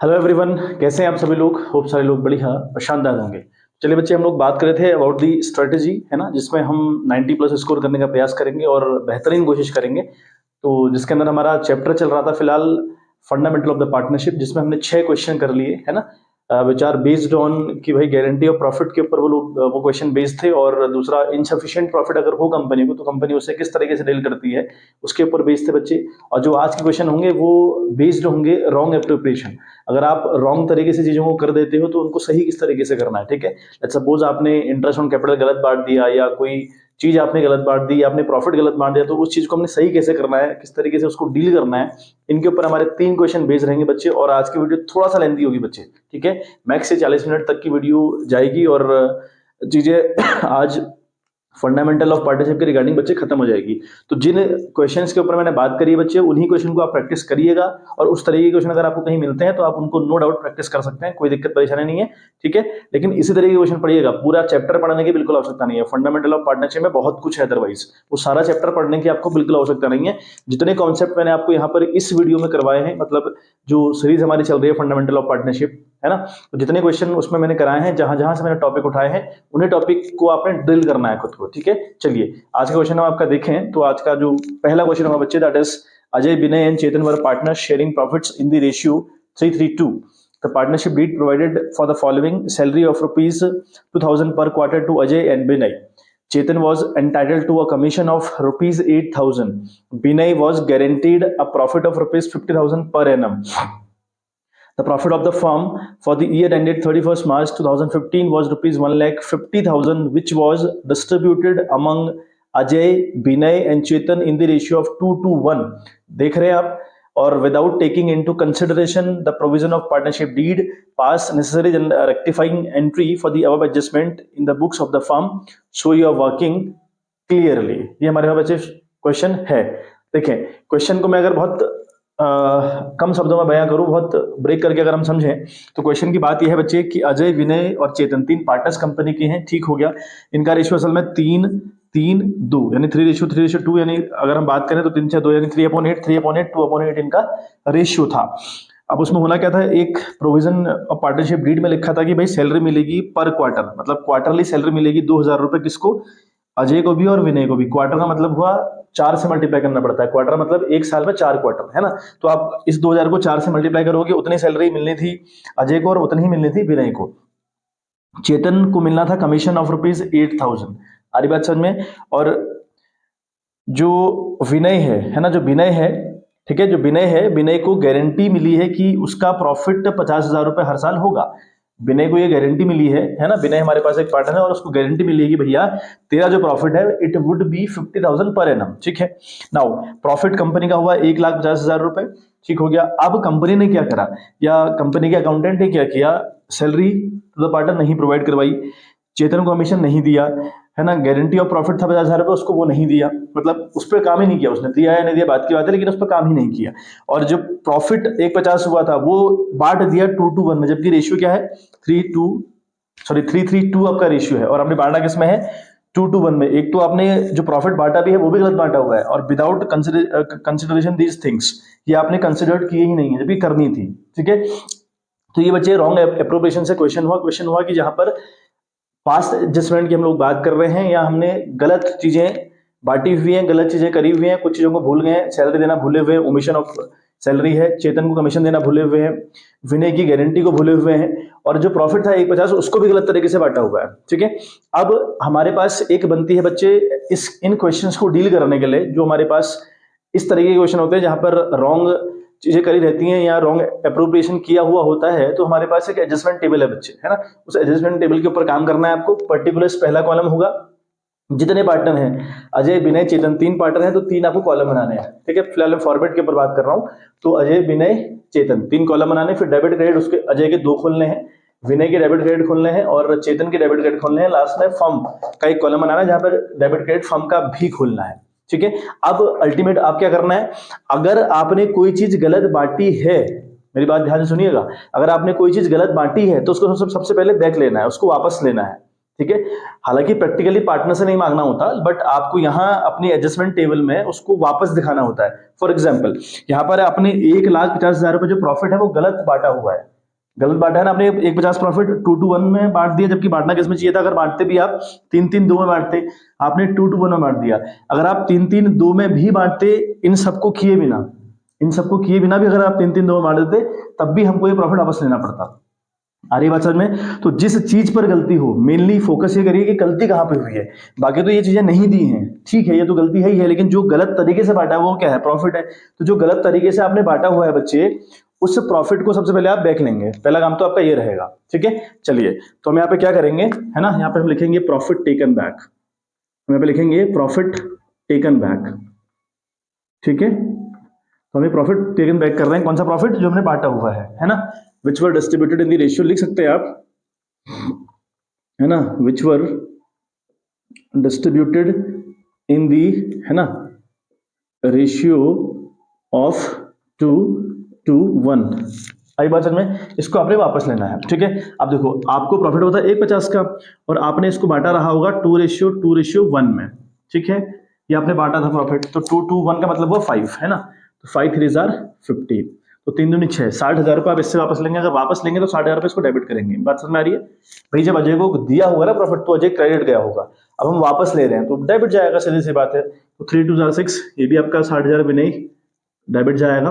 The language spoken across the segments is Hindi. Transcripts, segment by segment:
हेलो एवरीवन, कैसे हैं आप सभी लोग। होप सारे लोग बढ़िया और शानदार होंगे। चलिए बच्चे, हम लोग बात कर रहे थे अबाउट दी स्ट्रेटजी, है ना, जिसमें हम 90 प्लस स्कोर करने का प्रयास करेंगे और बेहतरीन कोशिश करेंगे। तो जिसके अंदर हमारा चैप्टर चल रहा था फिलहाल फंडामेंटल ऑफ द पार्टनरशिप, जिसमें हमने 6 क्वेश्चन कर लिए, है ना, विच आर बेस्ड ऑन कि भाई गारंटी ऑफ प्रॉफिट के ऊपर वो लोग वो क्वेश्चन बेस्ड थे। और दूसरा, इनसफिशिएंट प्रॉफिट अगर हो कंपनी को तो कंपनी उससे किस तरीके से डील करती है, उसके ऊपर बेस्ड थे बच्चे। और जो आज के क्वेश्चन होंगे वो बेस्ड होंगे रॉन्ग एप्रोप्रिएशन। अगर आप रॉन्ग तरीके से चीजों को कर देते हो तो उनको सही किस तरीके से करना है, ठीक है। लेट्स सपोज आपने इंटरेस्ट ऑन कैपिटल गलत बांट दिया, या कोई चीज आपने गलत बांट दी, या आपने प्रॉफिट गलत बांट दिया, तो उस चीज को हमने सही कैसे करना है, किस तरीके से उसको डील करना है। इनके ऊपर हमारे 3 क्वेश्चन बेस रहेंगे बच्चे। और आज की वीडियो थोड़ा सा लेंथी होगी बच्चे, ठीक है। मैक्स से 40 मिनट तक की वीडियो जाएगी और चीजें आज फंडामेंटल ऑफ पार्टनरशिप के रिगार्डिंग बच्चे खत्म हो जाएगी। तो जिन क्वेश्चंस के ऊपर मैंने बात करी है बच्चे, उन्हीं क्वेश्चन को आप प्रैक्टिस करिएगा। और उस तरीके के क्वेश्चन अगर आपको कहीं मिलते हैं तो आप उनको नो डाउट प्रैक्टिस कर सकते हैं, कोई दिक्कत परेशानी नहीं है, ठीक है। लेकिन इसी तरीके के क्वेश्चन पढ़िएगा, पूरा चैप्टर पढ़ने की बिल्कुल आवश्यकता नहीं है। फंडामेंटल ऑफ पार्टनरशिप में बहुत कुछ है, अदरवाइज वो सारा चैप्टर पढ़ने की आपको बिल्कुल आवश्यकता नहीं है। जितने कॉन्सेप्ट मैंने आपको यहाँ पर इस वीडियो में करवाए हैं, मतलब जो सीरीज हमारी चल रही है फंडामेंटल ऑफ पार्टनरशिप, है ना, तो जितने क्वेश्चन उसमें मैंने कराए हैं, जहां जहां से मैंने टॉपिक उठाए हैं, उन्हें टॉपिक को आपने ड्रिल करना है खुद को, ठीक है। चलिए आज का क्वेश्चन हम आपका देखें तो आज का जो पहला क्वेश्चन होगा बच्चे, that is Ajay, Vinay and Chetan were partners sharing profits in the ratio 3:3:2। The partnership deed provided for the following: salary of rupees 2000 per quarter to Ajay and Binay. Chetan was entitled to a commission of rupees 8000. Binay was guaranteed a profit of rupees 50,000 per annum. The profit of the firm for the year ended 31st March 2015 was rupees 1,50,000, which was distributed among Ajay, Binay and Chetan in the ratio of 2:1. देख रहे हैं आप। और without taking into consideration the provision of partnership deed, pass necessary rectifying entry for the above adjustment in the books of the firm, so you are working clearly। ये हमारे पास बच्चे क्वेश्चन है। देखें, क्वेश्चन को मैं अगर बहुत कम शब्दों में बयां करूं, बहुत ब्रेक करके अगर हम समझें, तो क्वेश्चन की बात यह है बच्चे कि अजय, विनय और चेतन 3 पार्टनर्स कंपनी के हैं, ठीक हो गया। इनका रेशियो असल में 3:3:2 यानी 3:2, यानी अगर हम बात करें तो 3:2 यानी 3/8, 3/8, 2/8 इनका रेशियो था। अब उसमें होना क्या था, एक प्रोविजन ऑफ पार्टनरशिप डीड में लिखा था कि भाई सैलरी मिलेगी पर क्वार्टर, मतलब क्वार्टरली सैलरी मिलेगी 2,000 रुपए। किसको? अजय को भी और विनय को भी। क्वार्टर का मतलब हुआ 4 से मल्टीप्लाई करना पड़ता है। क्वार्टर मतलब एक साल में 4 क्वार्टर, है ना। तो आप इस 2000 को 4 से मल्टीप्लाई करोगे, उतनी सैलरी मिलनी थी अजय को और उतनी ही मिलनी थी विनय को। चेतन को मिलना था कमीशन ऑफ रुपीज 8000। आ रही बात समझ में। और जो विनय है ना, जो विनय है, ठीक है, जो विनय है, विनय को गारंटी मिली है कि उसका प्रॉफिट 50,000 रुपए हर साल होगा। विनय को ये गारंटी मिली है ना। विनय हमारे पास एक पार्टनर है और उसको गारंटी मिली है कि भैया तेरा जो प्रॉफिट है it would be 50,000 per annum, ठीक है। नाउ प्रॉफिट कंपनी का हुआ 1,50,000 रुपए, ठीक हो गया। अब कंपनी ने क्या करा, या कंपनी के अकाउंटेंट ने क्या किया, सैलरी टू द पार्टनर नहीं प्रोवाइड करवाई, चेतन को कमीशन नहीं दिया, है ना। गारंटी ऑफ प्रॉफिट था 50,000 रुपए, उसको वो नहीं दिया, मतलब उस पर काम ही नहीं किया। उसने दिया या नहीं दिया बात की बात है, लेकिन उस पर काम ही नहीं किया। और जो प्रॉफिट 150 हुआ था वो बांट दिया 2:1 में, जबकि रेशियो क्या है 3:3:2 आपका रेशियो है। और आपने बांटा किसमें है, 2:1 में। एक तो आपने जो प्रॉफिट बांटा भी है वो भी गलत बांटा हुआ है, और विदाउट कंसिडरेशन दीज थिंग्स, ये आपने कंसिडर्ड किए ही नहीं है जबकि करनी थी, ठीक है। तो ये बच्चे रॉन्ग एप्रोप्रिएशन से क्वेश्चन हुआ कि जहां पर पास्ट एडजस्टमेंट की हम लोग बात कर रहे हैं, या हमने गलत चीजें बांटी हुई हैं, गलत चीजें करी हुई हैं, कुछ चीजों को भूल गए हैं, सैलरी देना भूले हुए हैं, ओमिशन ऑफ सैलरी है, चेतन को कमीशन देना भूले हुए हैं, विनय की गारंटी को भूले हुए हैं, और जो प्रॉफिट था 150 उसको भी गलत तरीके से बांटा हुआ है, ठीक है। अब हमारे पास एक बनती है बच्चे इन क्वेश्चंस को डील करने के लिए, जो हमारे पास इस तरीके के क्वेश्चन होते हैं जहां पर रॉन्ग चीजें करी रहती हैं या रॉन्ग अप्रोप्रिएशन किया हुआ होता है। तो हमारे पास एक एडजस्टमेंट टेबल है बच्चे, है ना। उस एडजस्टमेंट टेबल के ऊपर काम करना है आपको। पर्टिकुलर पहला कॉलम होगा जितने पार्टनर हैं, अजय, विनय, चेतन, 3 पार्टनर हैं तो 3 आपको कॉलम बनाने हैं, ठीक है। फिलहाल मैं फॉर्मेट के ऊपर बात कर रहा हूं। तो अजय, विनय, चेतन 3 कॉलम बनाने, फिर डेबिट क्रेडिट उसके अजय के 2 खोलने हैं, विनय के डेबिट क्रेडिट खोलने हैं और चेतन के डेबिट क्रेडिट खोलने हैं। लास्ट में फर्म का एक कॉलम बनाना है जहां पर डेबिट क्रेडिट फर्म का भी खोलना है, ठीक है। अब अल्टीमेट आप क्या करना है, अगर आपने कोई चीज गलत बांटी है, मेरी बात ध्यान से सुनिएगा, अगर आपने कोई चीज गलत बांटी है तो उसको सबसे पहले बैक लेना है, उसको वापस लेना है, ठीक है। हालांकि प्रैक्टिकली पार्टनर से नहीं मांगना होता, बट आपको यहां अपनी एडजस्टमेंट टेबल में उसको वापस दिखाना होता है। फॉर एग्जाम्पल, यहां पर आपने 1,50,000 रुपए जो प्रॉफिट है वो गलत बांटा हुआ है, गलत बांटा है ना आपने, एक 50 प्रॉफिट 2-1 में बांट दिया, जबकि बांटना किस में चाहिए था? अगर बांटते भी आप 3-3-2 में बांटते, आपने 2-1 में बांट दिया। अगर आप 3-3-2 में भी बांटते, इन सबको किए बिना, इन सबको किए बिना भी अगर आप 3-3-2 में बांट देते, तब भी हमको ये प्रॉफिट वापस लेना पड़ता। आ रही बात समझ में? तो जिस चीज पर गलती हो, मेनली फोकस ये करिए कि गलती कहां पे हुई है। बाकी तो ये चीजें नहीं दी हैं, ठीक है, ये तो गलती है ही है, लेकिन जो गलत तरीके से बांटा है वो क्या है? प्रॉफिट है। तो जो गलत तरीके से आपने बांटा हुआ है बच्चे, उस प्रॉफिट को सबसे पहले आप बैक लेंगे। पहला काम तो आपका ये रहेगा, ठीक है। चलिए, तो हम यहाँ पे क्या करेंगे, है ना, यहाँ पे हम लिखेंगे प्रॉफिट टेकन बैक। हम यहाँ पे लिखेंगे प्रॉफिट टेकन बैक, ठीक है। तो हमें प्रॉफिट टेकन बैक कर रहे हैं, कौन सा प्रॉफिट? जो हमने बांटा हुआ है ना, which were distributed in the ratio, लिख सकते हैं आप, है ना, विच वर डिस्ट्रीब्यूटेड इन दी, है ना, रेशियो ऑफ 2-1। आई बात समझ में? इसको आपने वापस लेना है, ठीक है। अब देखो, आपको प्रॉफिट होता है 1/50 का, और आपने इसको बांटा रहा होगा 2:1 में, ठीक है। ये आपने बांटा था प्रॉफिट, तो 2-1 का मतलब वो 5 है ना, तो 5×3 = 15, तो 3×2 = 6, 60,000 रुपये आप इससे वापस लेंगे। अगर वापस लेंगे तो 60,000 रुपये इसको डेबिट करेंगे। बात समझ में आ रही है भाई? जब अजय को दिया होगा ना प्रॉफिट, तो अजय क्रेडिट गया होगा, अब हम वापस ले रहे हैं तो डेबिट जाएगा, सीधी सी बात है। तो 3×2 = 6, ये भी आपका 60,000 रुपये नहीं डेबिट जाएगा।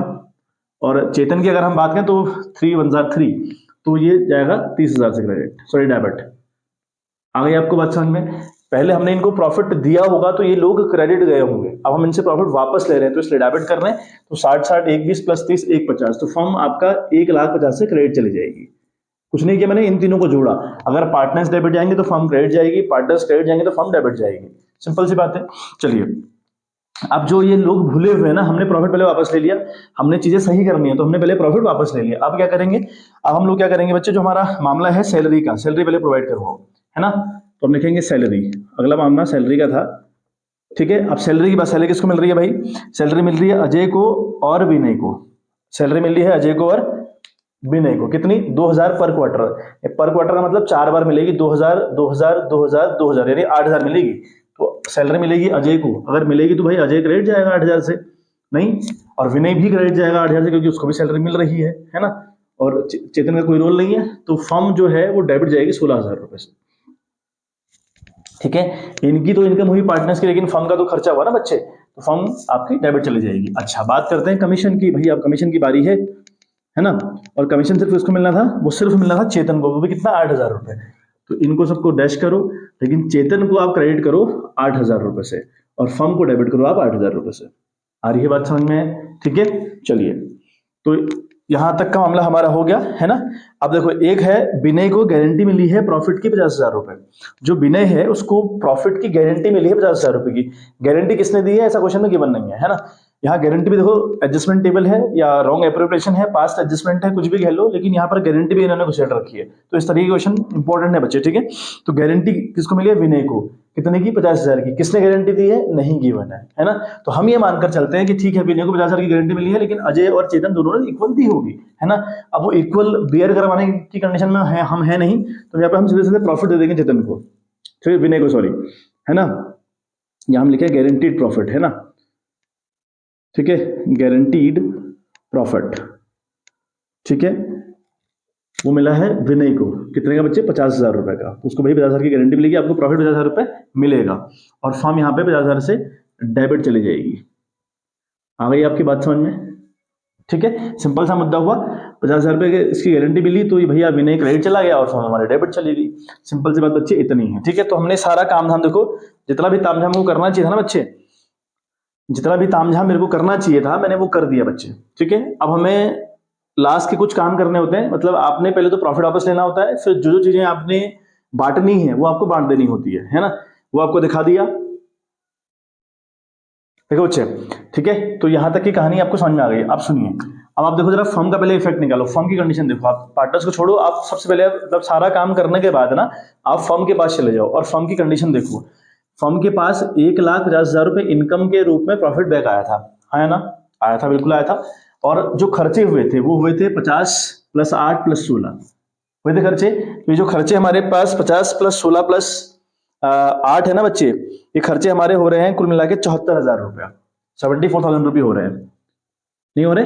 और चेतन की अगर हम बात करें तो 3×1 = 3, तो ये जाएगा 30,000 से क्रेडिट, सॉरी डेबिट। आ गई आपको बात समझ में? पहले हमने इनको प्रॉफिट दिया होगा तो ये लोग क्रेडिट गए होंगे, अब हम इनसे प्रॉफिट वापस ले रहे हैं तो इसलिए डेबिट कर रहे हैं। तो 60-60 1 20 + 30 150, तो फर्म आपका 1,50,000 से क्रेडिट चली जाएगी। कुछ नहीं किया मैंने, इन तीनों को जोड़ा। अगर पार्टनर्स डेबिट जाएंगे तो फर्म क्रेडिट जाएगी, पार्टनर्स क्रेडिट जाएंगे तो फर्म डेबिट जाएगी। सिंपल सी बात है। चलिए, अब जो ये लोग भूले हुए हैं ना, हमने प्रॉफिट पहले वापस ले लिया, हमने चीजें सही करनी है तो हमने पहले प्रॉफिट वापस ले लिया। अब क्या करेंगे? अब हम लोग क्या करेंगे बच्चे, जो हमारा मामला है सैलरी का, सैलरी पहले प्रोवाइड करो, है ना। तो हम लिखेंगे सैलरी, अगला मामला सैलरी का था, ठीक है। अब सैलरी की बात, सैलरी किसको मिल रही है भाई? सैलरी मिल रही है अजय को और विनय को। सैलरी मिल रही है अजय को और विनय को, कितनी? 2,000 पर क्वार्टर। पर क्वार्टर का मतलब 4 बार मिलेगी, 2,000 2,000 2,000 2,000, यानी 8,000 मिलेगी। तो सैलरी मिलेगी अजय को, अगर मिलेगी तो भाई अजय क्रेडिट जाएगा 8,000 से, नहीं, और विनय भी क्रेडिट जाएगा 8,000 से, क्योंकि उसको भी सैलरी मिल रही है ना। और चेतन का कोई रोल नहीं है, तो फर्म जो है वो डेबिट जाएगी 16,000 रुपए से, ठीक है। इनकी तो इनकम हुई पार्टनर्स की, लेकिन फर्म का तो खर्चा हुआ ना बच्चे, तो फर्म आपकी डेबिट चली जाएगी। अच्छा, बात करते हैं कमीशन की। भैया अब कमीशन की बारी है ना। और कमीशन सिर्फ उसको मिलना था, वो सिर्फ मिलना था चेतन को, वो भी कितना? 8,000 रुपए। तो इनको सबको डैश करो, लेकिन चेतन को आप क्रेडिट करो 8,000 रुपए से, और फर्म को डेबिट करो आप 8,000 रुपए से। आ रही है बात समझ में? ठीक है, चलिए, तो यहां तक का मामला हमारा हो गया, है ना। अब देखो, एक है विनय को गारंटी मिली है प्रॉफिट की 50,000 रुपए। जो विनय है उसको प्रॉफिट की गारंटी मिली है 50,000 रुपए की। गारंटी किसने दी है, ऐसा क्वेश्चन में गिवन नहीं है ना। यहाँ गारंटी भी देखो, एडजस्टमेंट टेबल है या रॉन्ग एप्रोप्रिएशन है, पास्ट एडजस्टमेंट है, कुछ भी कह लो, लेकिन यहाँ पर गारंटी भी इन्होंने घुसेड़ रखी है। तो इस तरीके के क्वेश्चन इंपॉर्टेंट है बच्चे, ठीक है। तो गारंटी किसको मिली है? विनय को। कितने की? 50,000 की। किसने गारंटी दी है? नहीं गिवन है ना। तो हम ये मानकर चलते हैं कि ठीक है, विनय को 50,000 की गारंटी मिली है, लेकिन अजय और चेतन दोनों ने इक्वल दी होगी, है ना। अब वो इक्वल बियर करवाने की कंडीशन में है, हम है नहीं, तो यहाँ पे हम सीधे सीधे प्रॉफिट दे देंगे चेतन को, फिर विनय को, सॉरी, है ना। यहाँ हम लिखे गारंटीड प्रॉफिट, है ना, ठीक है, गारंटीड प्रॉफिट, ठीक है। वो मिला है विनय को, कितने का बच्चे? 50,000 रुपए का। तो उसको भाई 50,000 की गारंटी मिलेगी, आपको प्रॉफिट 50,000 रुपए मिलेगा, और फर्म यहाँ पे 50,000 से डेबिट चली जाएगी। आ गई आपकी बात समझ में? ठीक है, सिंपल सा मुद्दा हुआ। 50,000 रुपए इसकी गारंटी मिली, तो ये भैया विनय क्रेडिट चला गया और फर्म हमारे डेबिट चली गई। सिंपल सी बात बच्चे इतनी है, ठीक है। तो हमने सारा काम धाम, देखो जितना भी ताम झाम को करना चाहिए था ना बच्चे, जितना भी तामझाम मेरे को करना चाहिए था मैंने वो कर दिया बच्चे, ठीक है। अब हमें लास्ट के कुछ काम करने होते हैं, मतलब आपने पहले तो प्रॉफिट वापस लेना होता है, फिर जो जो चीजें आपने बांटनी है वो आपको बांट देनी होती है ना। वो आपको दिखा दिया, देखो बच्चे, ठीक है। तो यहां तक की कहानी आपको समझ में आ गई। अब सुनिए, अब आप देखो जरा फर्म का पहले इफेक्ट निकालो, फर्म की कंडीशन देखो। आप पार्टनर्स को छोड़ो, आप सबसे पहले मतलब सारा काम करने के बाद ना आप फर्म के पास चले जाओ और फर्म की कंडीशन देखो। फर्म के पास 1,50,000 रुपए इनकम के रूप में प्रॉफिट बैक आया था, आया ना? आया था, बिल्कुल आया था। और जो खर्चे हुए थे वो हुए थे 50 + 8 + 16 हुए थे खर्चे। तो ये जो खर्चे हमारे पास 50 + 16 + 8 है ना बच्चे, ये खर्चे हमारे हो रहे हैं कुल मिला के 74,000 रुपया, 74,000 रुपये हो रहे हैं, नहीं हो रहे?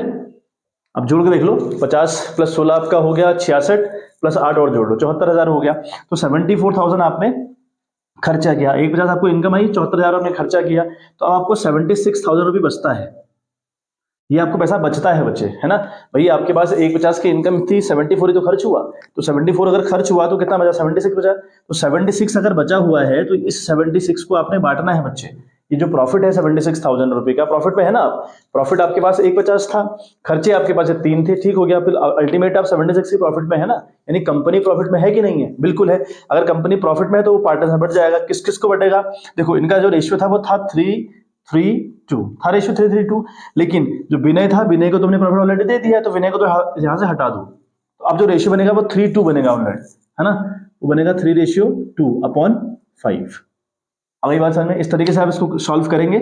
अब जोड़ के देख लो, 50 प्लस 16 आपका हो गया 66, प्लस 8 और जोड़ लो 74,000 हो गया। तो 74,000 आपने खर्चा किया, 150 आपको इनकम आई, 74,000 आपने खर्चा किया, तो अब आपको 76,000 रुपये बचता है। ये आपको पैसा बचता है बच्चे, है ना। भाई आपके पास 150 की इनकम थी, 74 ही तो खर्च हुआ, तो 74 अगर खर्च हुआ तो कितना बचा, 76 बचा। तो 76 अगर बचा हुआ है तो इस 76 को आपने बांटना है बच्चे। ये जो प्रॉफिट है 76,000 रुपए का प्रॉफिट में है ना, प्रॉफिट आपके पास 150 था, खर्चे आपके पास 3 थे, ठीक हो गया, फिर अल्टीमेट आप 76 की प्रॉफिट में है ना, यानी कंपनी प्रॉफिट में है कि नहीं है, बिल्कुल है। अगर कंपनी प्रॉफिट में है तो वो पार्टनर से बढ़ जाएगा, किस किस को बढ़ेगा, देखो इनका जो रेशियो था वो था 3:3:2 था, रेशियो 3:3:2, लेकिन जो विनय था, विनय को तुमने प्रॉफिट ऑलरेडी दे दिया है, तो विनय को तो यहां से हटा दो, तो अब जो रेशियो बनेगा वो 3:2 बनेगा ऑलरेडी, है ना, वो बनेगा 3:2/5। अगली बात समझ में, इस तरीके से आप इसको सॉल्व करेंगे,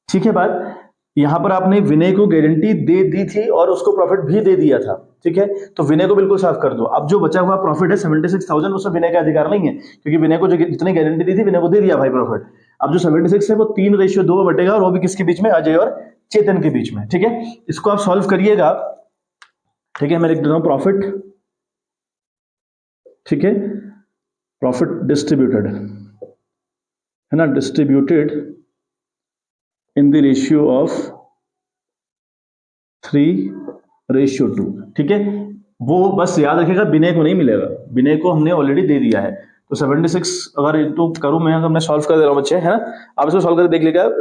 ठीक है। बात यहां पर आपने विनय को गारंटी दे दी थी और उसको प्रॉफिट भी दे दिया था, ठीक है, तो विनय को बिल्कुल साफ कर दो। अब जो बचा हुआ प्रॉफिट है 76,000, उसमें विनय का अधिकार नहीं है, क्योंकि विनय को जो जितनी गारंटी दी थी विनय को दे दिया भाई प्रॉफिट। अब जो 76 है वो 3:2 बटेगा, और वो भी किसके बीच में, अजय और चेतन के बीच में, ठीक है। इसको आप सॉल्व करिएगा, ठीक है, मैं लिख देता हूं प्रॉफिट, ठीक है, प्रॉफिट डिस्ट्रीब्यूटेड, है ना, distributed in the ratio of 3:2, ठीक है। वो बस याद रखिएगा विनय को नहीं मिलेगा, विनय को हमने ऑलरेडी दे दिया है। तो 76 अगर तो करूं मैं, अगर मैं सॉल्व कर दे रहा हूं बच्चे, है ना, आप इसको सॉल्व करके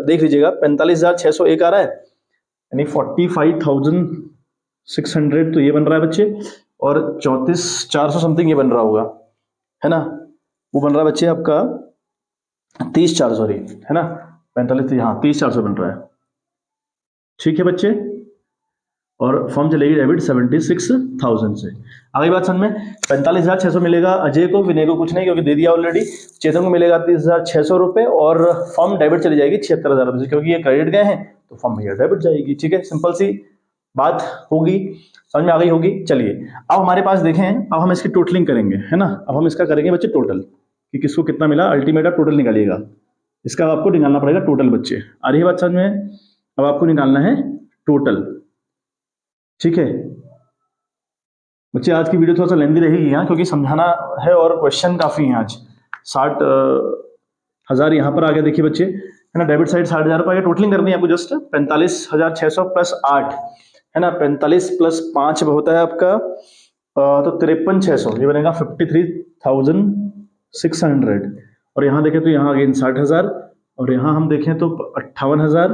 देख लीजिएगा 45,601 आ रहा है, यानी 45,600 तो ये बन रहा है बच्चे, और 34,400 समथिंग ये बन रहा होगा, है ना, वो बन रहा है बच्चे आपका 30,400, सॉरी, है ना, 45, हाँ 30,400 बन रहा है, ठीक है बच्चे। और फॉर्म चलेगी डेबिट 76,000 से। आगे बात समझ में, 45,600 मिलेगा अजय को, विनय को कुछ नहीं क्योंकि दे दिया ऑलरेडी, चेतन को मिलेगा 30,600 रुपए, और फॉर्म डेबिट चली जाएगी 76,000 रुपए से, क्योंकि ये क्रेडिट गए हैं तो फॉर्म भैया डेबिट जाएगी, ठीक है, सिंपल सी बात होगी, समझ में आ गई होगी। चलिए अब हमारे पास देखें, अब हम इसकी टोटलिंग करेंगे, है ना, अब हम इसका करेंगे बच्चे टोटल, कि किसको कितना मिला, अल्टीमेट आप टोटल निकालिएगा, इसका आपको निकालना पड़ेगा टोटल बच्चे, आ रही है बात समझ में। अब आपको निकालना है टोटल, ठीक है बच्चे। आज की वीडियो थोड़ा सा लेंदी रहेगी यहाँ, क्योंकि समझाना है और क्वेश्चन काफी हैं आज। 60,000 यहाँ पर आ गया, देखिए बच्चे, है ना, डेबिट साइड 60,000 रुपये टोटलिंग करनी है आपको, जस्ट 45,600 प्लस 8, है ना, 45 प्लस 5 होता है आपका तो 53,600, ये बनेगा 53,600। और यहाँ देखें तो यहाँ अगेन 60,000, और यहाँ हम देखें तो 58,000,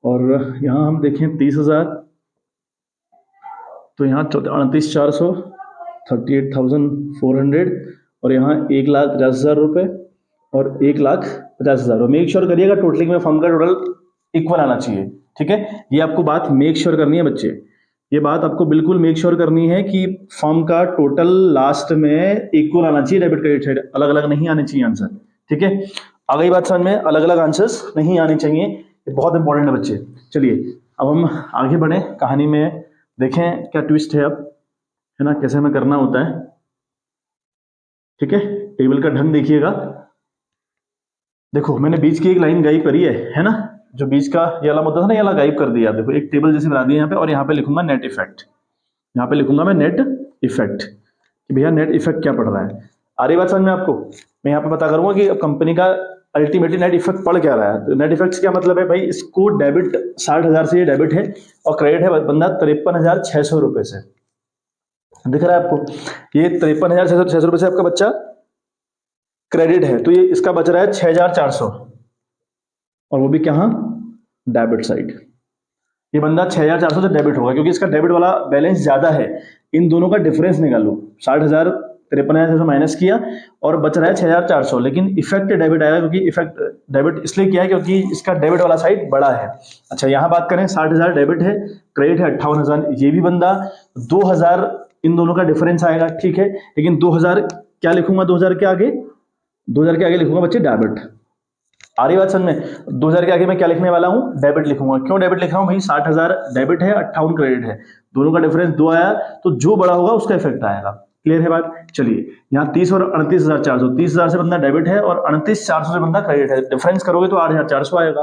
और यहाँ हम देखें 30,000, तो यहाँ 29,400, 38,400, और यहाँ 1,50,000 रुपये, और 1,50,000। मेक श्योर करिएगा टोटलिंग में फॉर्म का टोटल इक्वल आना चाहिए, ठीक है, ये आपको बात मेक श्योर करनी है बच्चे, ये बात आपको बिल्कुल मेक श्योर करनी है कि फॉर्म का टोटल लास्ट में इक्वल आना चाहिए, डेबिट क्रेडिट साइड अलग अलग नहीं आने चाहिए आंसर, ठीक है। आ गई बात समझ में, अलग अलग आंसर्स नहीं आने चाहिए, ये बहुत इंपॉर्टेंट है बच्चे। चलिए अब हम आगे बढ़े कहानी में, देखें क्या ट्विस्ट है अब, है ना, कैसे हमें करना होता है, ठीक है। टेबल का ढंग देखिएगा, देखो मैंने बीच की एक लाइन गायब करी है ना, जो बीच का ये वाला मुद्दा था ना, ये वाला गायब कर दिया, देखो एक टेबल जैसे बना दिया यहाँ पे, और यहाँ पे लिखूंगा नेट इफेक्ट, यहाँ पे लिखूंगा मैं नेट इफेक्ट, कि भैया नेट इफेक्ट क्या पड़ रहा है। आ रही बात समझ में आपको, मैं यहाँ पे पता करूंगा कि अब कंपनी का अल्टीमेटली नेट इफेक्ट पड़ क्या रहा है। तो नेट इफेक्ट क्या मतलब है भाई, इसको डेबिट 60,000 से ये डेबिट है, और क्रेडिट है बंदा 53,600 रुपए से, दिख रहा है आपको, ये 53,600 रुपए से आपका बच्चा क्रेडिट है, तो ये इसका बच रहा है 6,400, और वो भी कहाँ, डेबिट साइड। ये बंदा 6,400 से डेबिट होगा, क्योंकि इसका डेबिट वाला बैलेंस ज्यादा है, इन दोनों का डिफरेंस निकालो, 60,000 53,600 माइनस किया, और बच रहा है 6,400, लेकिन इफेक्ट डेबिट आएगा, क्योंकि इफेक्ट डेबिट इसलिए किया है क्योंकि इसका डेबिट वाला साइड बड़ा है। अच्छा यहाँ बात करें, 60,000 डेबिट है, क्रेडिट है 58,000, ये भी बंदा 2,000, इन दोनों का डिफरेंस आएगा, ठीक है, लेकिन 2,000 क्या लिखूंगा, 2,000 के आगे, 2,000 के आगे लिखूंगा बच्चे डेबिट। आ रही बात समझ में, 2,000 के आगे मैं क्या लिखने वाला हूं, डेबिट लिखूंगा। क्यों डेबिट लिख रहा हूं भाई, 60,000 डेबिट है, 58 क्रेडिट है, दोनों का डिफरेंस 2 आया, तो जो बड़ा होगा उसका इफेक्ट आएगा। क्लियर है बात। चलिए यहाँ 30 और 29,400, 30,000 से बंदा डेबिट है और 29,400 से बंदा क्रेडिट है, डिफरेंस करोगे तो 8,400 आएगा,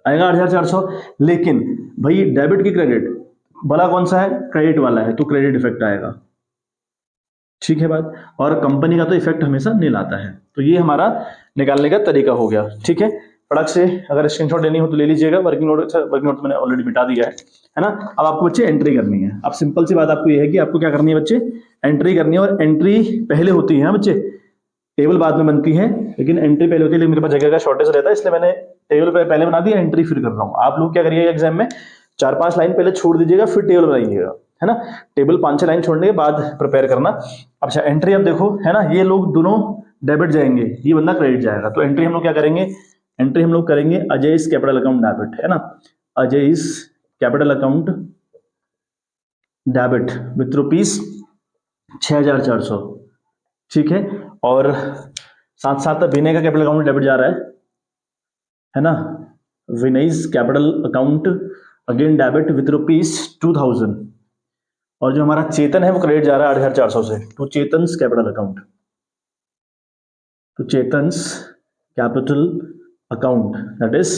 8,400। लेकिन भाई डेबिट की क्रेडिट भला कौन सा है, क्रेडिट वाला है, तो क्रेडिट इफेक्ट आएगा, ठीक है बात। और कंपनी का तो इफेक्ट हमेशा नील आता है। तो ये हमारा निकालने का तरीका हो गया, ठीक है। फटाक से अगर स्क्रीनशॉट लेनी हो तो ले लीजिएगा। वर्किंग नोट मैंने ऑलरेडी मिटा दिया है ना। अब आपको बच्चे एंट्री करनी है। अब सिंपल सी बात आपको ये है कि आपको क्या करनी है बच्चे, एंट्री करनी है। और एंट्री पहले होती है बच्चे, टेबल बाद में बनती है, लेकिन एंट्री पहले होती है। लेकिन मेरे पास जगह का शॉर्टेज रहता है, इसलिए मैंने टेबल पहले बना दिया, एंट्री फिर कर रहा हूँ। आप लोग क्या करिएगा एग्जाम में, 4-5 लाइन पहले छोड़ दीजिएगा, फिर टेबल बनाइएगा, है ना। टेबल 5-6 लाइन छोड़ने के बाद प्रिपेयर करना। अच्छा एंट्री अब देखो, है ना, ये लोग दोनों डेबिट जाएंगे, ये बंदा क्रेडिट जाएगा। तो एंट्री हम लोग क्या करेंगे, एंट्री हम लोग करेंगे Ajay is capital account debit, है ना। Ajay is capital account debit with rupees 6,400, ठीक है। और साथ साथ विनय का कैपिटल अकाउंट डेबिट जा रहा है ना। Vinay's capital account again debit with rupees 2,000। और जो हमारा चेतन है वो क्रेडिट जा रहा है 8,400 से, तो चेतन्स कैपिटल अकाउंट, तो चेतन्स कैपिटल अकाउंट दैट इज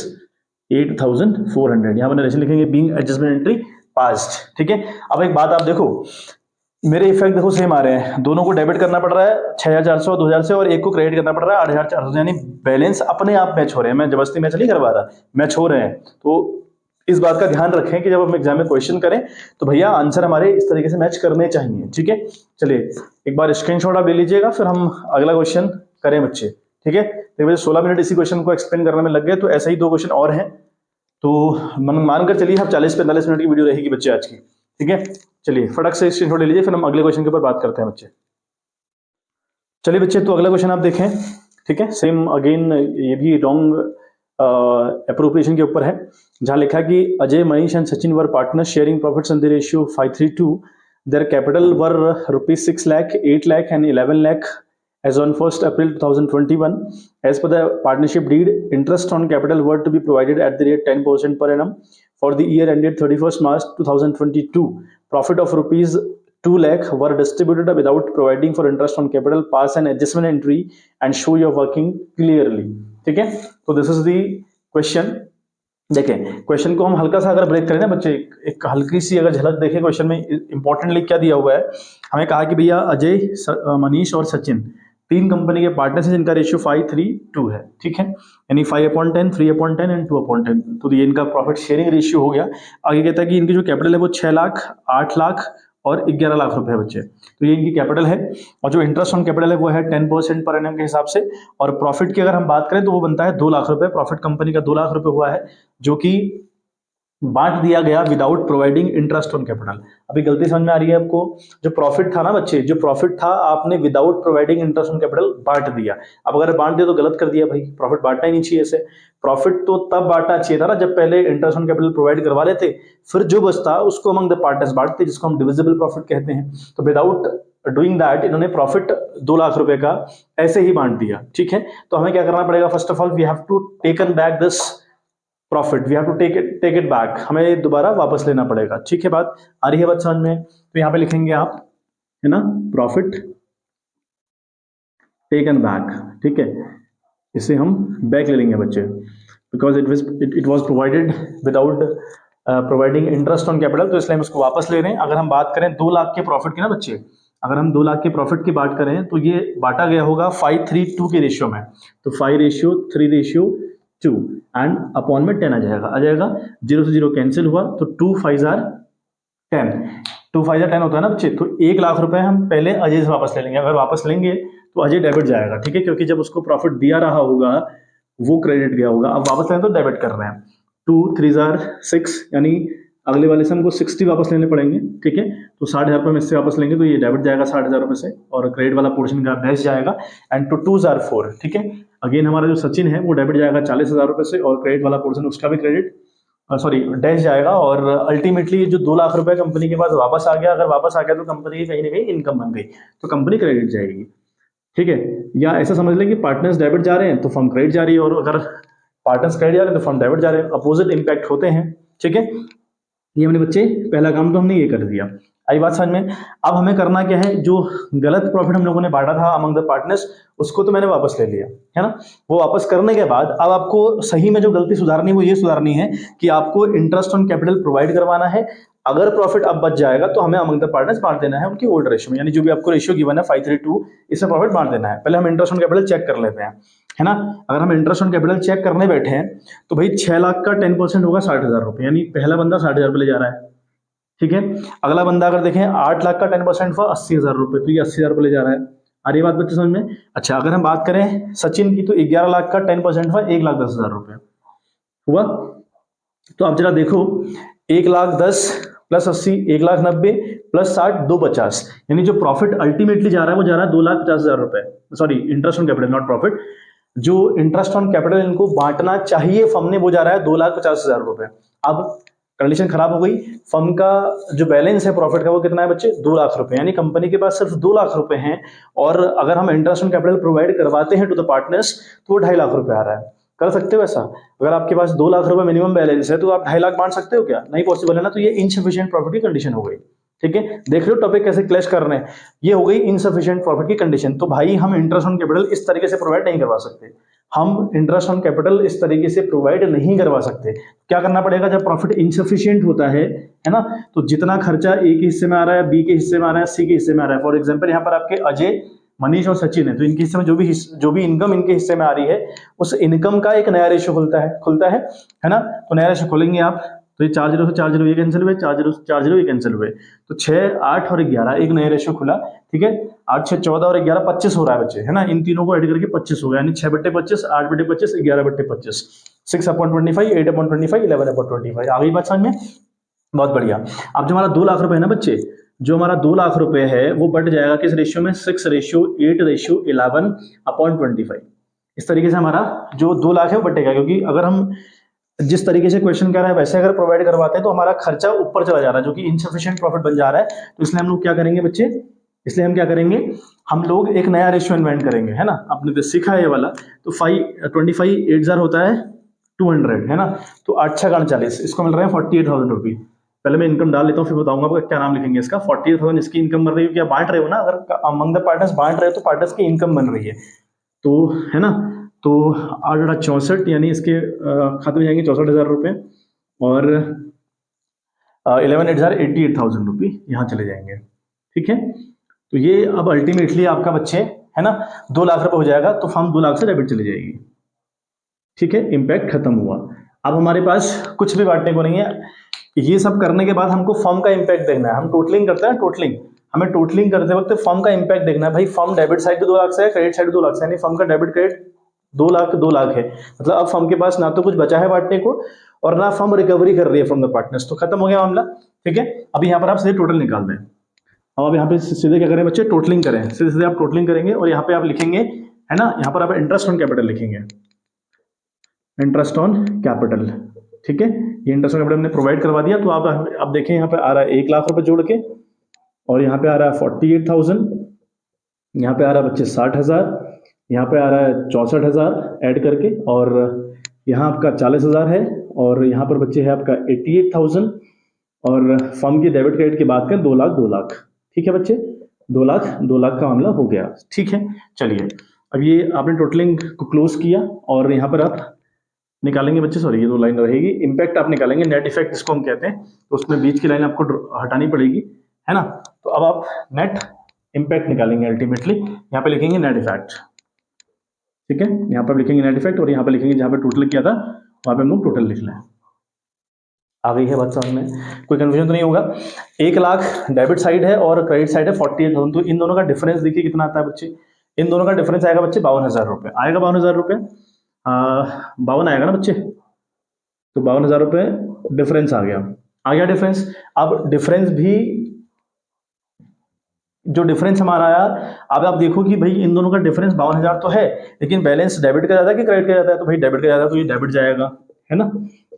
8,400। यहां पर नरेशन लिखेंगे बीइंग एडजस्टमेंट एंट्री पास्ट, ठीक है। अब एक बात आप देखो, मेरे इफेक्ट देखो सेम आ रहे हैं, दोनों को डेबिट करना पड़ रहा है 6,400 2,000 से, और एक को क्रेडिट करना पड़ रहा है 8,400 से, यानी बैलेंस अपने आप मैच हो रहे हैं। मैं जबरदस्ती मैच नहीं करवा रहा, मैच हो रहे हैं। तो इस बात का ध्यान रखें कि जब हम एग्जाम में क्वेश्चन करें तो भैया आंसर हमारे इस तरीके से मैच करने चाहिए, ठीक है। चलिए एक बार स्क्रीनशॉट आप ले लीजिएगा, फिर हम अगला क्वेश्चन करें बच्चे, ठीक है। देखिए 16 मिनट इसी क्वेश्चन को एक्सप्लेन करने में लग गए, तो ऐसा ही 2 क्वेश्चन और हैं, तो मानकर चलिए अब 40-45 मिनट की वीडियो रहेगी बच्चे आज की, ठीक है। चलिए फटक से स्क्रीनशॉट ले लीजिए, फिर हम अगले क्वेश्चन के ऊपर बात करते हैं बच्चे। चलिए बच्चे, तो अगला क्वेश्चन आप देखें, ठीक है। सेम अगेन ये भी रॉन्ग अप्रोप्रिएशन के ऊपर है, जहां लिखा कि Ajay, Manish and Sachin were partners sharing profits in the ratio 5:3:2। Their capital were rupees 6 lakh, 8 lakh and 11 lakh as on 1st April 2021. As per the partnership deed, interest on capital were to be provided at the rate 10% per annum for the year ended 31st March 2022. Profit of rupees 2 lakh were distributed without providing for interest on capital. Pass an adjustment entry and show your working clearly. ठीक है, तो दिस इज द क्वेश्चन। देखें क्वेश्चन को हम हल्का सा अगर ब्रेक करें ना बच्चे, एक हल्की सी अगर झलक देखें क्वेश्चन में इंपॉर्टेंटली क्या दिया हुआ है। हमें कहा कि भैया अजय, मनीष और सचिन 3 कंपनी के पार्टनर्स हैं जिनका रेशियो 5:3:2 है, ठीक है। यानी 5/10, 3/10 एंड 2/10। तो ये इनका प्रॉफिट शेयरिंग रेशियो हो गया। आगे कहता है कि इनकी जो कैपिटल है वो 6 लाख, 8 लाख और 11 लाख रुपए है बच्चे, तो ये इनकी कैपिटल है। और जो इंटरेस्ट ऑन कैपिटल है वो है 10% पर एनम के हिसाब से। और प्रॉफिट की अगर हम बात करें तो वो बनता है 2 लाख रुपए। प्रॉफिट कंपनी का 2 लाख रुपए हुआ है, जो कि बांट दिया गया without providing interest on capital. अभी गलती समझ में आ रही है आपको, जो प्रॉफिट था ना बच्चे, जो प्रॉफिट था आपने without providing interest on capital बांट दिया। अब अगर बांट दिया तो गलत कर दिया भाई, प्रॉफिट बांटना ही नहीं चाहिए ऐसे। प्रॉफिट तो तब बांटना चाहिए था ना जब पहले इंटरेस्ट ऑन कैपिटल प्रोवाइड करवा लेते, फिर जो बचता उसको अमंग द पार्टनर्स बांटते, जिसको हम डिविजिबल प्रॉफिट कहते हैं। तो विदाउट डूइंग दैट इन्होंने प्रॉफिट 2 लाख रुपए का ऐसे ही बांट दिया, ठीक है। तो हमें क्या करना पड़ेगा, first of all we have to taken back this profit, we have to take it back, हमें दोबारा वापस लेना पड़ेगा, ठीक है। बात आ रही है बात समझ में। तो यहाँ पे लिखेंगे आप, है ना, प्रॉफिट टेकन बैक, ठीक है। इसे हम बैक ले लेंगे बच्चे, because it was provided without providing interest on capital, तो इसलिए हम उसको वापस ले रहे हैं। अगर हम बात करें 2 लाख के प्रॉफिट की ना बच्चे, अगर हम 2 लाख के प्रॉफिट की बात करें तो ये बांटा गया होगा 5:3:2 के रेशियो में। तो 5:3:2 एंड अपॉन में 10 आ जाएगा। 0 से 0 कैंसिल हुआ, तो 2 5 आर 10, 2 5 आर 10 होता है ना बच्चे। तो 1 लाख रुपए हम पहले अजय से वापस ले लेंगे। अगर वापस लेंगे तो अजय डेबिट जाएगा, ठीक है, क्योंकि जब उसको प्रॉफिट दिया रहा होगा वो क्रेडिट गया होगा। अब वापस लें तो डेबिट कर रहे हैं। 2 3 आर 6, यानी अगले वाले से हमको 60 वापस लेने पड़ेंगे, ठीक है। तो 60,000 रुपये में इससे वापस लेंगे तो ये डेबिट जाएगा 60,000 रुपये से, और क्रेडिट वाला पोर्शन का डैश जाएगा। एंड 2 2 आर 4, ठीक है। अगेन हमारा जो सचिन है वो डेबिट जाएगा 40,000 रुपये से, और क्रेडिट वाला पोर्शन उसका भी क्रेडिट सॉरी डैश जाएगा। और अल्टीमेटली जो 2 लाख रुपए कंपनी के पास वापस आ गया, अगर वापस आ गया तो कंपनी की कहीं ना कहीं इनकम बन गई, तो कंपनी क्रेडिट जाएगी, ठीक है। या ऐसा समझ लें कि पार्टनर्स डेबिट जा रहे हैं तो फर्म क्रेडिट जा रही है, और अगर पार्टनर्स क्रेडिट जा रहे हैं तो फर्म डेबिट जा रहे हैं, अपोजिट इंपैक्ट होते हैं, ठीक है। ये हमने बच्चे पहला काम तो हमने ये कर दिया, आई बात समझ में। अब हमें करना क्या है, जो गलत प्रॉफिट हम लोगों ने बांटा था अमंग द पार्टनर्स, उसको तो मैंने वापस ले लिया, है ना। वो वापस करने के बाद अब आपको सही में जो गलती सुधारनी है वो ये सुधारनी है कि आपको इंटरेस्ट ऑन कैपिटल प्रोवाइड करवाना है अगर प्रॉफिट अब बच जाएगा तो हमें अमंग द पार्टनर्स बांट देना है उनकी ओल्ड रेशियो में, यानी जो भी आपको रेशियो गिवन है 5:3:2, इसमें प्रॉफिट बांट देना है। पहले हम इंटरेस्ट ऑन कैपिटल चेक कर लेते हैं, है ना। अगर हम इंटरेस्ट ऑन कैपिटल चेक करने बैठे हैं तो भाई 6 लाख का 10% होगा 60,000 रुपये, यानी पहला बंदा 60,000 रुपये ले जा रहा है, ठीक है। अगला बंदा अगर देखें 8 लाख का 10% हुआ 80,000 रुपये, तो ये 80,000 रुपये ले जा रहा है। आ रही बात बच्चे समझ में? अच्छा, अगर हम बात करें सचिन की तो 11 लाख का 10% हुआ 1,10,000 रुपये हुआ। तो आप जरा देखो 1,10,000 प्लस 80 1,90,000 प्लस 60 250, यानी जो प्रॉफिट अल्टीमेटली जा रहा है वो जा रहा है 2,50,000 रुपये, sorry interest on capital not profit, जो इंटरेस्ट ऑन कैपिटल इनको बांटना चाहिए फर्म ने वो जा रहा है 2,50,000 रुपये। अब कंडीशन खराब हो गई, फर्म का जो बैलेंस है प्रॉफिट का वो कितना है बच्चे 2 लाख रुपए, यानी कंपनी के पास सिर्फ 2 लाख रुपए हैं और अगर हम इंटरेस्ट ऑन कैपिटल प्रोवाइड करवाते हैं टू द पार्टनर्स तो वो 2.5 लाख रुपए आ रहा है। कर सकते हो ऐसा? अगर आपके पास 2 लाख रुपए मिनिमम बैलेंस है तो आप 2.5 लाख बांट सकते हो क्या? नहीं पॉसिबल है ना। तो ये इनसफिशिएंट प्रॉफिट की कंडीशन हो गई, ठीक है। देख रहे हो टॉपिक कैसे क्लैश कर रहे हैं, ये हो गई इनसफिशिएंट प्रॉफिट की कंडीशन। तो भाई हम इंटरेस्ट ऑन कैपिटल इस तरीके से प्रोवाइड नहीं करवा सकते, हम इंटरेस्ट ऑन कैपिटल इस तरीके से प्रोवाइड नहीं करवा सकते। क्या करना पड़ेगा? जब प्रॉफिट इनसफिशिएंट होता है ना, तो जितना खर्चा ए के हिस्से में आ रहा है, बी के हिस्से में आ रहा है, सी के हिस्से में आ रहा है, फॉर एग्जांपल यहाँ पर आपके अजय, मनीष और सचिन है, तो इनके हिस्से में जो भी इनकम इनके हिस्से में आ रही है उस इनकम का एक नया रेशियो खुलता है ना। तो नया रेशियो खोलेंगे आप, तो ये 4 0 से 4 0 ये कैंसिल हुए, 4 0 से 4 0 ये कैंसिल हुए, तो 6 8 और 11 एक नया रेशियो खुला, ठीक है। 8 6 14 और 11 25 हो रहा है बच्चे, है ना। इन तीनों को ऐड करके 25 हो गया, यानी 6/25 8/25 11/25 6/25 8/25 11/25। आ गई बात समझ में? बहुत बढ़िया। अब जो हमारा 2 लाख रुपए है ना बच्चे, जो हमारा 2 लाख रुपए है वो बढ़ जाएगा किस रेशियो में? 6:8:11/25। इस तरीके से हमारा जो 2 लाख है वो बढ़ेगा, क्योंकि अगर हम जिस तरीके से क्वेश्चन कर रहा है वैसे अगर प्रोवाइड करवाते हैं तो हमारा खर्चा ऊपर चला जा रहा है, जो कि इनसफिशिएंट प्रॉफिट बन जा रहा है। तो इसलिए हम लोग क्या करेंगे बच्चे, इसलिए हम क्या करेंगे, हम लोग एक नया रेशियो इन्वेंट करेंगे, है ना। आपने तो सीखा है ये वाला, तो 25 8,000 होता है 200, है ना। तो 8 6 40, इसको मिल रहे हैं 48,000 रुपये। पहले मैं इनकम डाल लेता हूँ, फिर बताऊंगा आपको क्या नाम लिखेंगे इसका। 48,000 इसकी इनकम बन रही है, क्या बांट रहे हो ना, अगर अमंग द पार्टनर्स बांट रहे हो तो पार्टनर्स की इनकम बन रही है, तो है ना। तो 8/64 यानी इसके खाते में जाएंगे 64,000 रुपये और 11,88,000 रुपये यहाँ चले जाएंगे, ठीक है। तो ये अब अल्टीमेटली आपका बच्चे, है ना, 2 लाख रुपये हो जाएगा, तो फर्म 2 लाख से डेबिट चली जाएगी, ठीक है। इम्पैक्ट खत्म हुआ। अब हमारे पास कुछ भी बांटने को नहीं है। ये सब करने के बाद हमको फर्म का इम्पैक्ट देखना है। हम टोटलिंग करते हैं, टोटलिंग, हमें टोटलिंग करते वक्त फर्म का इम्पैक्ट देखना है। भाई फर्म डेबिट साइड 2 लाख से है, क्रेडिट साइड 2 लाख से, यानी फर्म का डेबिट क्रेडिट 2 लाख है। मतलब अब फर्म के पास ना तो कुछ बचा है बांटने को और ना फर्म रिकवरी कर रही है फ्रॉम द पार्टनर्स, तो खत्म हो गया मामला, ठीक है। अभी यहाँ पर आप सीधे टोटल निकाल दें। अब आप यहाँ पे सीधे क्या करें बच्चे, टोटलिंग करें, सीधे सीधे आप टोटलिंग करेंगे और यहाँ पे आप लिखेंगे, है ना, यहाँ पर आप इंटरेस्ट ऑन कैपिटल लिखेंगे, इंटरेस्ट ऑन कैपिटल, ठीक है। ये इंटरेस्ट ऑन कैपिटल हमने प्रोवाइड करवा दिया। तो आप देखें यहाँ पे आ रहा है 1 लाख रुपए जोड़ के, और यहाँ पे आ रहा है 48,000, यहाँ पे आ रहा है बच्चे 60,000, यहाँ पे आ रहा है 64,000 ऐड करके, और यहाँ आपका 40,000 है, और यहाँ पर बच्चे है आपका 88,000, और फर्म की डेबिट क्रेडिट की बात करें 2 लाख 2 लाख, ठीक है बच्चे, 2 लाख 2 लाख का मामला हो गया, ठीक है। चलिए अब ये आपने टोटलिंग को क्लोज किया और यहाँ पर आप निकालेंगे बच्चे, सॉरी ये 2 लाइन रहेगी, इम्पैक्ट आप निकालेंगे, नेट इफेक्ट जिसको हम कहते हैं, तो उसमें बीच की लाइन आपको हटानी पड़ेगी, है ना। तो अब आप नेट इम्पैक्ट निकालेंगे, अल्टीमेटली यहाँ पे लिखेंगे नेट इफेक्ट, ठीक है। यहाँ पर लिखेंगे नेट इफेक्ट और यहाँ पे लिखेंगे जहाँ पे टोटल किया था वहाँ पे हम लोग टोटल लिख लें। आ गई है बात समझ में? कोई कंफ्यूजन तो नहीं होगा। 1 लाख डेबिट साइड है और क्रेडिट साइड है 48,000, तो इन दोनों का डिफरेंस देखिए कितना आता है बच्चे, इन दोनों का डिफरेंस आएगा बच्चे 52,000 रुपये, आएगा 52,000 रुपये, 52 आएगा ना बच्चे, तो 52,000 रुपये डिफरेंस आ गया डिफरेंस। अब डिफरेंस भी, जो डिफरेंस हमारा आया, अब आप देखो कि भाई इन दोनों का डिफरेंस 52,000 तो है, लेकिन बैलेंस डेबिट का जाता है कि क्रेडिट का जाता है, तो भाई डेबिट का जाता है तो ये डेबिट जाएगा, है ना।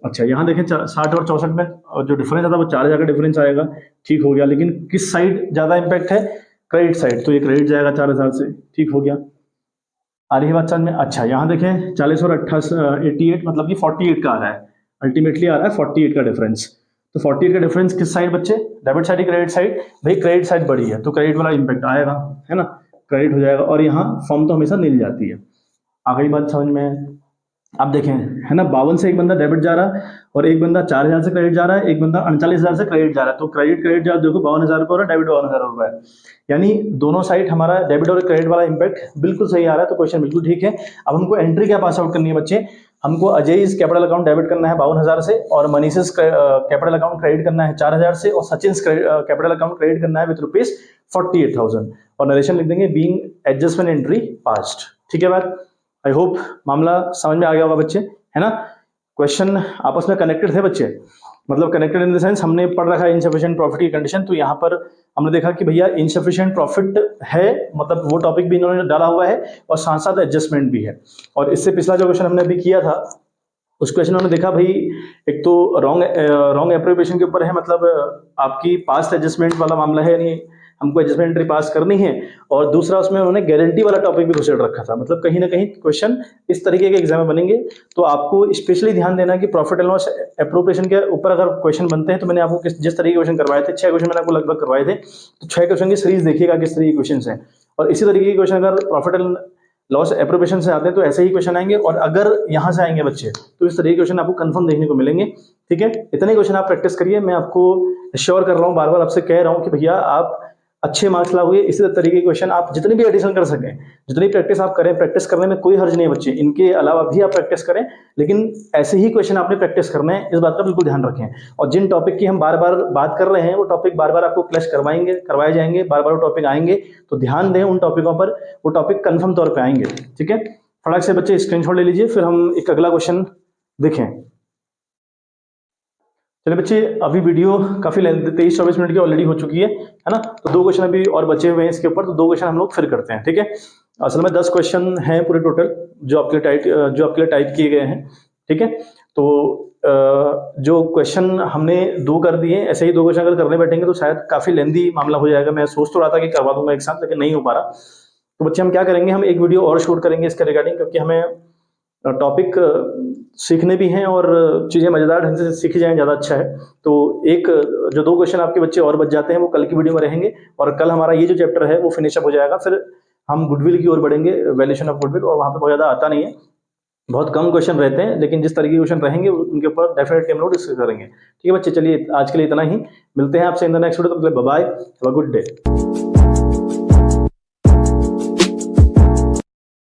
अच्छा यहाँ देखें 60 और 64 में जो डिफरेंस आता है वो 4,000 का डिफरेंस आएगा, ठीक हो गया। लेकिन किस साइड ज्यादा इंपैक्ट है? क्रेडिट साइड, तो ये क्रेडिट जाएगा 4,000 से, ठीक हो गया। आ रही है बात समझ में? अच्छा यहाँ देखें 40 और 88 मतलब कि 48 का आ रहा है, अल्टीमेटली आ रहा है 48 का डिफरेंस। तो 48 का डिफरेंस किस साइड बच्चे, डेबिट साइड ही क्रेडिट साइड? भाई क्रेडिट साइड बड़ी है तो क्रेडिट वाला इंपैक्ट आएगा, है ना, क्रेडिट हो जाएगा। और यहाँ फर्म तो हमेशा नील जाती है। आ गई बात समझ में? आप देखें, है ना, 52 से एक बंदा डेबिट जा रहा है और एक बंदा 4000 से क्रेडिट जा रहा है, एक बंदा 39,000 से क्रेडिट जा रहा है। तो क्रेडिट जा देखो 52,000 रुपये हो रहा है, डेबिट 52,000 रुपये है। यानी दोनों साइड हमारा डेबिट और क्रेडिट वाला इंपैक्ट बिल्कुल सही आ रहा है। तो क्वेश्चन बिल्कुल ठीक है। अब हमको एंट्री क्या पास आउट करनी है बच्चे? हमको अजय कैपिटल अकाउंट डेबिट करना है 52,000 से, और मनीष कैपिटल अकाउंट क्रेडिट करना है 4,000 से, और सचिन कैपिटल अकाउंट क्रेडिट करना है विद रुपीज 48,000। और नरेशन लिख देंगे बीइंग एडजस्टमेंट एंट्री पास्ट। ठीक है बात? आई होप मामला समझ में आ गया होगा बच्चे, है ना। क्वेश्चन आपस में कनेक्टेड थे बच्चे, मतलब कनेक्टेड इन द सेंस हमने पढ़ रखा है इनसफिशिएंट प्रॉफिट की कंडीशन। तो यहाँ पर हमने देखा कि भैया इनसफिशिएंट प्रॉफिट है, मतलब वो टॉपिक भी इन्होंने डाला हुआ है और साथ साथ एडजस्टमेंट भी है। और इससे पिछला जो क्वेश्चन हमने अभी किया था उस क्वेश्चन में देखा भाई, एक तो रॉन्ग एप्रोप्रिएशन के ऊपर है, मतलब आपकी पास्ट एडजस्टमेंट वाला मामला है, यानी हमको एडजस्टमेंट एंट्री पास करनी है। और दूसरा उसमें उन्होंने गारंटी वाला टॉपिक भी घुसेड़ रखा था। मतलब कहीं ना कहीं क्वेश्चन इस तरीके के एग्जाम में बनेंगे। तो आपको स्पेशली ध्यान देना कि प्रॉफिट एंड लॉस एप्रोप्रिएशन के ऊपर अगर क्वेश्चन बनते हैं, तो मैंने आपको जिस तरीके के क्वेश्चन करवाए थे, 6 क्वेश्चन मैंने आपको लगभग करवाए थे, तो 6 क्वेश्चन की सीरीज देखिएगा किस तरीके के क्वेश्चन हैं। और इसी तरीके के क्वेश्चन अगर प्रॉफिट एंड लॉस एप्रोप्रिएशन से आते हैं तो ऐसे ही क्वेश्चन आएंगे, और अगर यहाँ से आएंगे बच्चे तो इस तरीके के क्वेश्चन आपको कंफर्म देखने को मिलेंगे। ठीक है, इतने क्वेश्चन आप प्रैक्टिस करिए। मैं आपको श्योर कर रहा हूँ, बार बार आपसे कह रहा हूँ कि भैया आप अच्छे मार्क्स लाओगे। इसी तरीके के क्वेश्चन आप जितनी भी एडिशन कर सकें, जितनी प्रैक्टिस आप करें, प्रैक्टिस करने में कोई हर्ज नहीं है बच्चे, इनके अलावा भी आप प्रैक्टिस करें, लेकिन ऐसे ही क्वेश्चन आपने प्रैक्टिस करने हैं, इस बात का बिल्कुल ध्यान रखें। और जिन टॉपिक की हम बार बार बात कर रहे हैं वो टॉपिक बार बार आपको क्लैश करवाए जाएंगे, बार बार वो टॉपिक आएंगे, तो ध्यान दें उन टॉपिकों पर, वो टॉपिक कंफर्म तौर पर आएंगे। ठीक है, फटाक से बच्चे स्क्रीनशॉट ले लीजिए, फिर हम एक अगला क्वेश्चन देखें। चलिए बच्चे, अभी वीडियो काफी 23-24 मिनट की ऑलरेडी हो चुकी है ना। तो 2 क्वेश्चन अभी और बचे हुए हैं इसके ऊपर, तो 2 क्वेश्चन हम लोग फिर करते हैं। ठीक है, असल में 10 क्वेश्चन हैं पूरे टोटल जो आपके लिए टाइप किए गए हैं। ठीक है, तो जो क्वेश्चन हमने 2 कर दिए, ऐसे ही 2 क्वेश्चन अगर करने बैठेंगे तो शायद काफी लेंदी मामला हो जाएगा। मैं सोच तो रहा था कि करवा दूंगा एक साथ, लेकिन नहीं हो पा रहा। तो बच्चे हम क्या करेंगे, हम एक वीडियो और शूट करेंगे इसके रिगार्डिंग, क्योंकि हमें टॉपिक सीखने भी हैं और चीज़ें मज़ेदार ढंग से सीखी जाएं, ज़्यादा अच्छा है। तो एक जो 2 क्वेश्चन आपके बच्चे और बच जाते हैं वो कल की वीडियो में रहेंगे, और कल हमारा ये जो चैप्टर है वो फिनिश अप हो जाएगा। फिर हम गुडविल की ओर बढ़ेंगे, वैल्यूएशन ऑफ गुडविल, और वहाँ पे बहुत ज़्यादा आता नहीं है, बहुत कम क्वेश्चन रहते हैं, लेकिन जिस तरीके के क्वेश्चन रहेंगे उनके ऊपर डेफिनेटली हम लोग डिस्कस करेंगे। ठीक है बच्चे, चलिए आज के लिए इतना ही, मिलते हैं आपसे इन द नेक्स्ट वीडियो। तो bye, have a good day.